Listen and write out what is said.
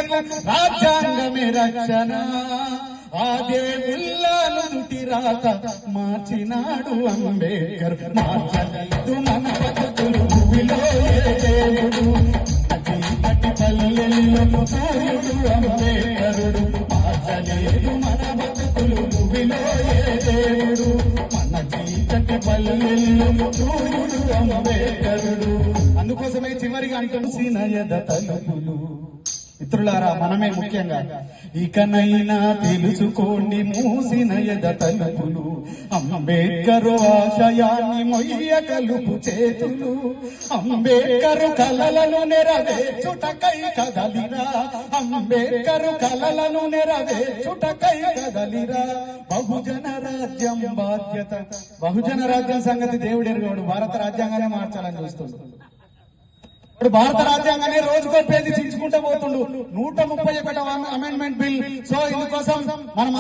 బీసీలకు రాజ్యాంగమే రక్షణ. ఆ దేవుళ్ళను రాత మార్చినాడు అంబేద్కర్. మార్చలేదు మన బతుకులు భూమిలో ఏ దేవుడు, చీకటి పల్లెల్లో సూర్యుడు అంబేద్కరుడు. మార్చలేదు మన బతుకులు భూమిలో ఏ దేవుడు, మన చీకటి పల్లెల్లో సూర్యుడు అంబేద్కరుడు. అందుకోసమే చివరిగా అంటున్న తలుపులు. మిత్రులారా, మనమే ముఖ్యంగా ఇకనైనా తెలుసుకోండి మూసిన తలుపులు. అంబేద్కరు ఆశయాన్ని మొయ్య కలుపు చేతులు. అంబేద్కరు కలలను నెరవేర్చుటకై కదలిరా, అంబేద్కరు కలలను నెరవేర్చుటకై కదలిరా. బహుజన రాజ్యం బాధ్యత. బహుజన రాజ్యం సంగతి దేవుడు ఎరుగడు. భారత రాజ్యాంగానే మార్చాలని చూస్తుంది. ఇప్పుడు భారత రాజ్యాంగాన్ని రోజుకో పేజీ చించుకుంటూ పోతుండు. 131 అమెండ్మెంట్ బిల్. సో ఇందుకోసం మనం